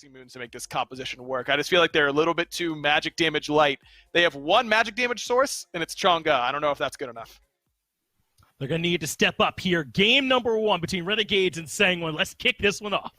waxing moons to make this composition work. I just feel like they're a little bit too magic damage light. They have one magic damage source, and it's Chang'e. I don't know if that's good enough. They're going to need to step up here. Game number 1 between Renegades and Sanguine. Let's kick this one off.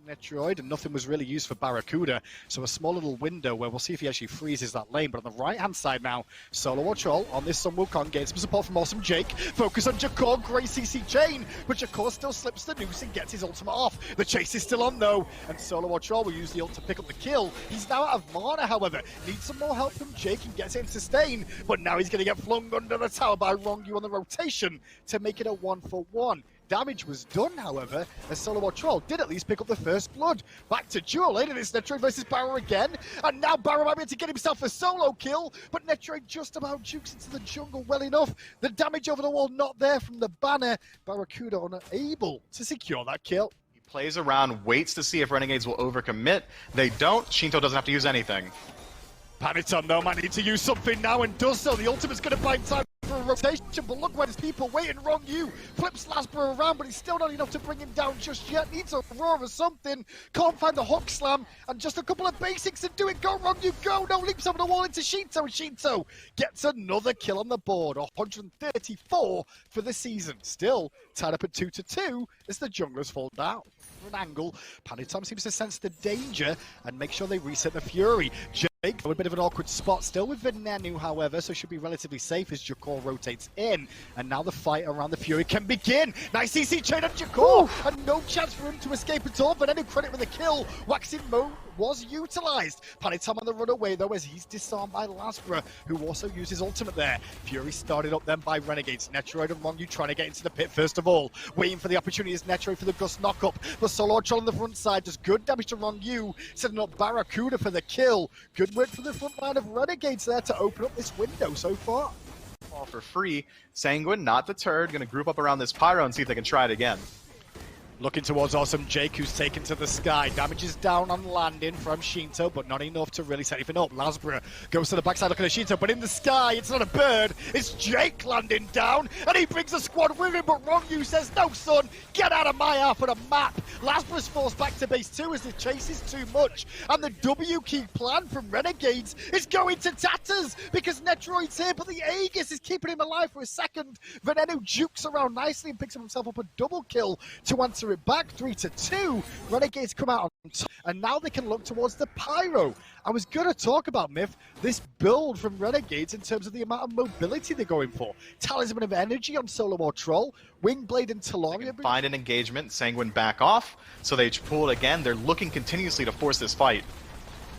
Metroid, and nothing was really used for Barracuda, so a small little window where we'll see if he actually freezes that lane. But on the right-hand side now, Solo or Troll on this Sun Wukong, getting some support from Awesome Jake. Focus on Jakor, great CC chain, but Jakor still slips the noose and gets his ultimate off. The chase is still on though, and Solo or Troll will use the ult to pick up the kill. He's now out of mana, however. Needs some more help from Jake and gets it in sustain, but now he's going to get flung under the tower by Rongyu on the rotation to make it a 1-for-1. Damage was done, however, as Solo or Troll did at least pick up the first blood. Back to duel later, it's Netroid versus Barrow again, and now Barrow might be able to get himself a solo kill, but Netroid just about jukes into the jungle well enough. The damage over the wall not there from the banner. Barracuda unable to secure that kill. He plays around, waits to see if Renegades will overcommit. They don't. Shinto doesn't have to use anything. Paniton, though, might need to use something now and does so. The ultimate's going to buy time for a rotation, but look where there's people waiting. Rongyu flips Lasbro around, but he's still not enough to bring him down just yet. Needs a roar or something. Can't find the hook slam, and just a couple of basics to do it. Go, Rongyu, go! No, leaps over the wall into Shinto, and Shinto gets another kill on the board. 134 for the season. Still tied up at 2-2 as the junglers fall down. An angle, Panitom seems to sense the danger and make sure they reset the Fury. Jake, a bit of an awkward spot still with Venenu, however, so should be relatively safe as Jakor rotates in. And now the fight around the Fury can begin. Nice CC chain on Jakor, and no chance for him to escape at all. Venenu credit with a kill. Waxing mode was utilized. Panitom on the runaway though, as he's disarmed by Lasbra, who also used his ultimate there. Fury started up then by Renegades. Netroid and Rongyu trying to get into the pit first of all. Waiting for the opportunity is Netroid for the Gust knockup. But Solo Troll on the front side does good damage to Rongyu, setting up Barracuda for the kill. Good work from the front line of Renegades there to open up this window so far. All for free. Sanguine, not deterred, going to group up around this Pyro and see if they can try it again. Looking towards Awesome Jake, who's taken to the sky. Damage is down on landing from Shinto, but not enough to really set anything up. Lasbra goes to the backside looking at Shinto, but in the sky, it's not a bird, it's Jake landing down, and he brings a squad with him, but Rongyu says, no son, get out of my half of the map. Lasbra's forced back to base 2 as the chase is too much, and the W key plan from Renegades is going to tatters, because Netroid's here, but the Aegis is keeping him alive for a second. Venenu jukes around nicely and picks himself up a double kill to answer it back. 3-2. Renegades come out on top, and now they can look towards the Pyro. I was going to talk about, Myth, this build from Renegades in terms of the amount of mobility they're going for. Talisman of Energy on Solo or Troll, Wingblade and Taloria. Find an engagement, Sanguine back off, so they pull it again. They're looking continuously to force this fight.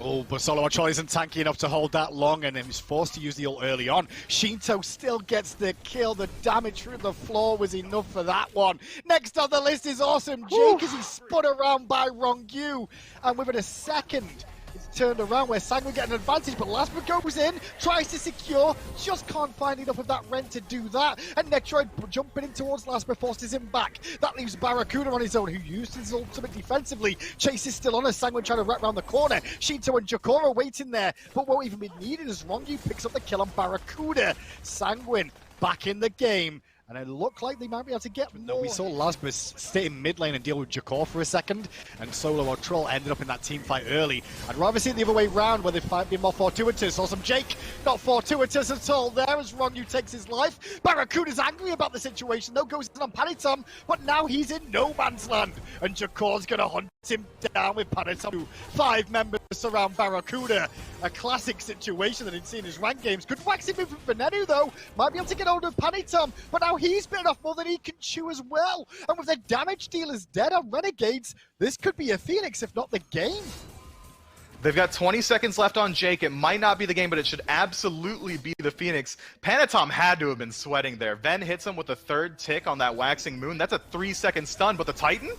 Oh, but Solo or Troll isn't tanky enough to hold that long, and he's forced to use the ult early on. Shinto still gets the kill. The damage through the floor was enough for that one. Next on the list is Awesome Jake as he's spun around by Rongyu. And within a second, it's turned around where Sanguine get an advantage, but Lasbra goes in, tries to secure, just can't find enough of that rent to do that. And Netroid jumping in towards Lasbra forces him back. That leaves Barracuda on his own, who used his ultimate defensively. Chase is still on as Sanguine trying to wrap around the corner. Shinto and Jakor are waiting there, but won't even be needed as Rongyu picks up the kill on Barracuda. Sanguine back in the game. And it looked like they might be able to get more. No, we saw Lasbra stay in mid lane and deal with Jakor for a second, and Solo or Troll ended up in that team fight early. I'd rather see it the other way round, where they might be more fortuitous. Awesome Jake, not fortuitous at all there as Rongyu takes his life. Barracuda's angry about the situation, though, goes on Panitom, but now he's in no man's land, and Jakor's gonna hunt him down with Panitom. 5 members surround Barracuda. A classic situation that he'd seen in his rank games. Good waxing move from Venenu, though. Might be able to get hold of Panitom, but now he's bitten off more than he can chew as well. And with the damage dealers dead on Renegades, this could be a Phoenix, if not the game. They've got 20 seconds left on Jake. It might not be the game, but it should absolutely be the Phoenix. Panitom had to have been sweating there. Ven hits him with a 3rd tick on that waxing moon. That's a 3-second stun, but the Titan?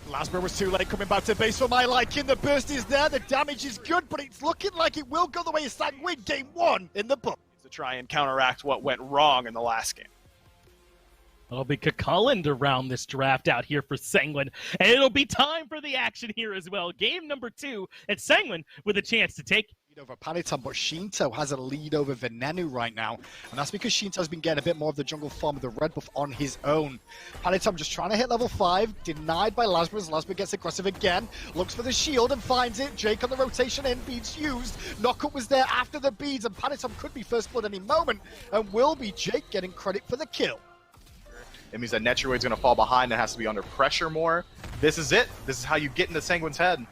Lasbra was too late coming back to base for my liking. The burst is there, the damage is good, but it's looking like it will go the way of Sanguine. Game 1 in the book. To try and counteract what went wrong in the last game. It'll be Kakulland around this draft out here for Sanguine, and it'll be time for the action here as well. Game number 2, and Sanguine with a chance to take over Panitam, but Shinto has a lead over Venenu right now, and that's because Shinto's been getting a bit more of the jungle farm with the red buff on his own. Panitam just trying to hit level 5, denied by Lasbra as Lasbra gets aggressive again, looks for the shield and finds it. Jake on the rotation in, beads used, Knockup was there after the beads, and Panitam could be first blood any moment, and will be Jake getting credit for the kill. It means that Netroid's going to fall behind and has to be under pressure more. This is it. This is how you get into Sanguine's head.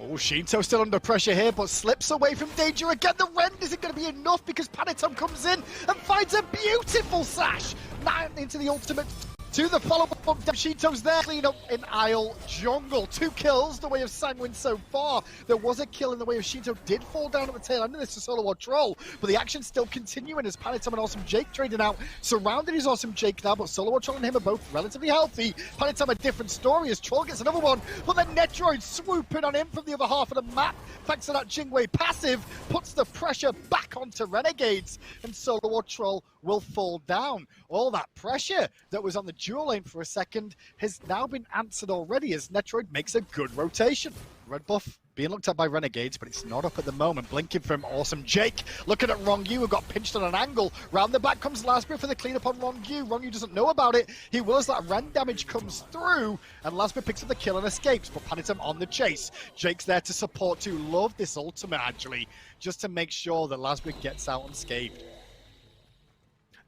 Oh, Shinto still under pressure here, but slips away from danger again. The rend isn't going to be enough because Panitam comes in and finds a beautiful sash. Now into the ultimate to the follow-up. Shinto's there. Clean up in Isle Jungle. 2 kills the way of Sanguine so far. There was a kill in the way of Shinto. Did fall down at the tail end of this to solo or troll, but the action's still continuing as Panitam and Awesome Jake trading out. Surrounded is Awesome Jake now, but solo or troll and him are both relatively healthy. Panitam a different story as Troll gets another one, but then Netroid swooping on him from the other half of the map. Thanks to that Jingwei passive, puts the pressure back onto Renegades, and solo or troll will fall down. All that pressure that was on the dual lane for a second has now been answered already as Netroid makes a good rotation. Red buff being looked at by Renegades, but it's not up at the moment. Blinking from Awesome Jake. Looking at Rongyu, who got pinched on an angle. Round the back comes Lasbra for the cleanup on Rongyu. Rongyu doesn't know about it. He will as that rend damage comes through, and Lasbra picks up the kill and escapes, but Panitam on the chase. Jake's there to support too. Love this ultimate, actually, just to make sure that Lasbra gets out unscathed.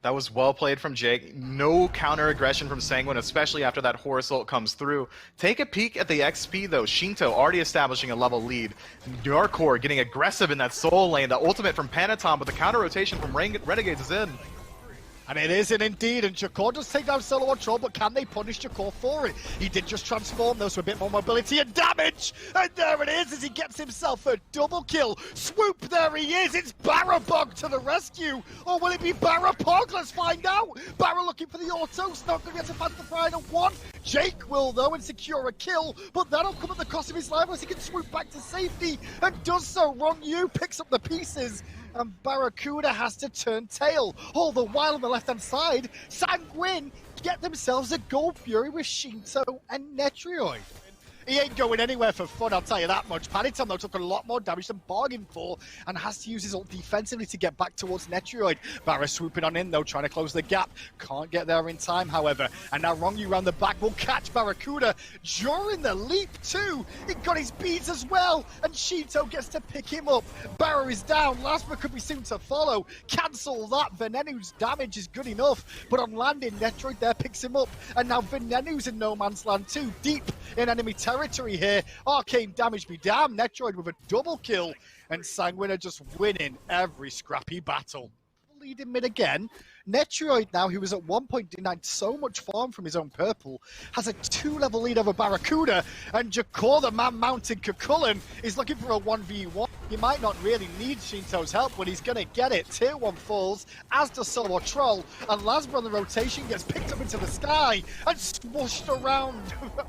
That was well played from Jake. No counter aggression from Sanguine, especially after that Horus ult comes through. Take a peek at the XP though. Shinto already establishing a level lead. Darkcore getting aggressive in that soul lane. The ultimate from Panitam, but the counter rotation from Renegades is in. And it isn't indeed, and Jakor does take down solo on troll, but can they punish Jakor for it? He did just transform though, so a bit more mobility and damage! And there it is as he gets himself a double kill. Swoop, there he is! It's Barabog to the rescue! Or will it be Barapog? Let's find out! Barra looking for the autos, not going to be able to pass the final one. Jake will though and secure a kill, but that'll come at the cost of his life as he can swoop back to safety, and does so. Rongyu picks up the pieces, and Barracuda has to turn tail. All the while on the left-hand side, Sanguine get themselves a Gold Fury with Shinto and Netroid. He ain't going anywhere for fun, I'll tell you that much. Panitam, though, took a lot more damage than bargained for and has to use his ult defensively to get back towards Netroid. Barra swooping on in, though, trying to close the gap. Can't get there in time, however. And now Rongyu round the back will catch Barracuda during the leap, too. He got his beads as well, and Shinto gets to pick him up. Barra is down. Lasbra could be soon to follow. Cancel that. Venenu's damage is good enough, but on landing, Netroid there picks him up. And now Venenu's in no man's land, too, deep in enemy territory here. Arcane damage be damned. Netroid with a double kill, and Sanguine are just winning every scrappy battle. Leading mid again. Netroid now, who was at one point denied so much farm from his own purple, has a 2-level lead over Barracuda, and Jakor, the man-mounted Kukullan, is looking for a 1v1. He might not really need Shinto's help, but he's going to get it. Tier 1 falls, as does Solo Troll, and Lasbra on the rotation gets picked up into the sky and swooshed around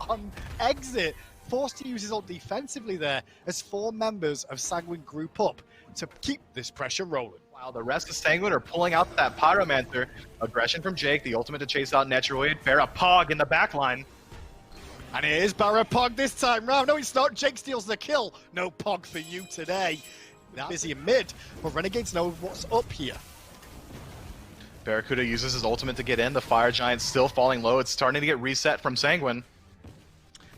on exit. Forced to use his ult defensively there as 4 members of Sanguine group up to keep this pressure rolling. While the rest of Sanguine are pulling out that Pyromancer. Aggression from Jake, the ultimate to chase out Netroid. Barapog in the backline. And it is Barapog this time round. No, it's not. Jake steals the kill. No Pog for you today. Now busy in mid, but Renegades know what's up here. Barracuda uses his ultimate to get in. The Fire Giant's still falling low. It's starting to get reset from Sanguine.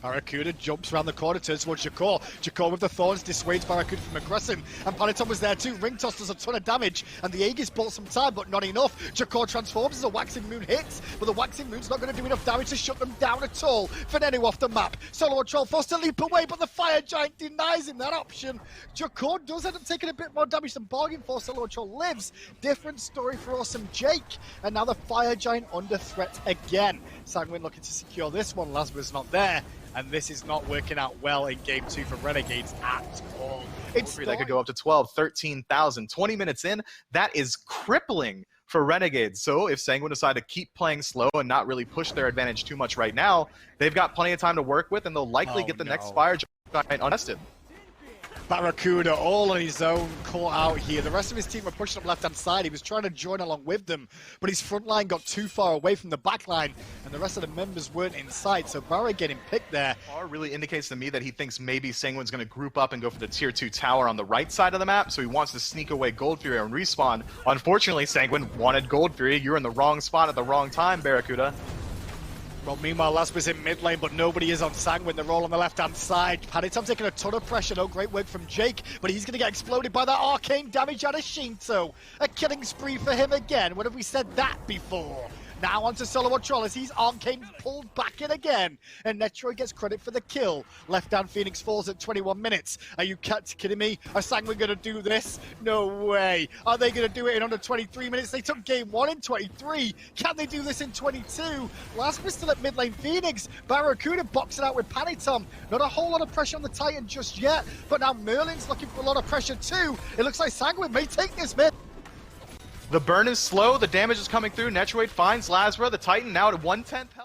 Barracuda jumps around the corner, turns towards Jakor. Jakor with the thorns dissuades Barracuda from aggressing, and Panitam was there too. Ring Toss does a ton of damage, and the Aegis bought some time, but not enough. Jakor transforms as a Waxing Moon hits, but the Waxing Moon's not going to do enough damage to shut them down at all. Venenu off the map. Solo Troll forced to leap away, but the Fire Giant denies him that option. Jakor does end up taking a bit more damage than bargain for. Solo Troll lives. Different story for Awesome Jake, and now the Fire Giant under threat again. Sanguine looking to secure this one. Lasbra's not there. And this is not working out well in Game 2 for Renegades at all. It's That could go up to 12, 13,000. 20 minutes in, that is crippling for Renegades. So if Sanguine decide to keep playing slow and not really push their advantage too much right now, they've got plenty of time to work with, and they'll likely get the next Fire Giant untested. Barracuda all on his own, caught out here. The rest of his team were pushing up left-hand side. He was trying to join along with them, but his front line got too far away from the back line, and the rest of the members weren't in sight, so Barra getting picked there. R really indicates to me that he thinks maybe Sanguine's going to group up and go for the tier 2 tower on the right side of the map, so he wants to sneak away Gold Fury and respawn. Unfortunately, Sanguine wanted Gold Fury. You're in the wrong spot at the wrong time, Barracuda. Well, meanwhile, Lasper's in mid lane, but nobody is on Sanguine. They're all on the left-hand side. Panitom taking a ton of pressure, though. Great work from Jake, but he's going to get exploded by that arcane damage out of Shinto. A killing spree for him again. When have we said that before? Now onto Solo Troll as he's arcane pulled back in again. And Netroid gets credit for the kill. Left-hand Phoenix falls at 21 minutes. Are you kidding me? Are Sanguine going to do this? No way. Are they going to do it in under 23 minutes? They took game 1 in 23. Can they do this in 22? Lasper still at mid lane Phoenix. Barracuda boxing out with Panitom. Not a whole lot of pressure on the Titan just yet. But now Merlin's looking for a lot of pressure too. It looks like Sanguine may take this mid. The burn is slow, the damage is coming through. Netroid finds Lazra, the Titan now at 110 health.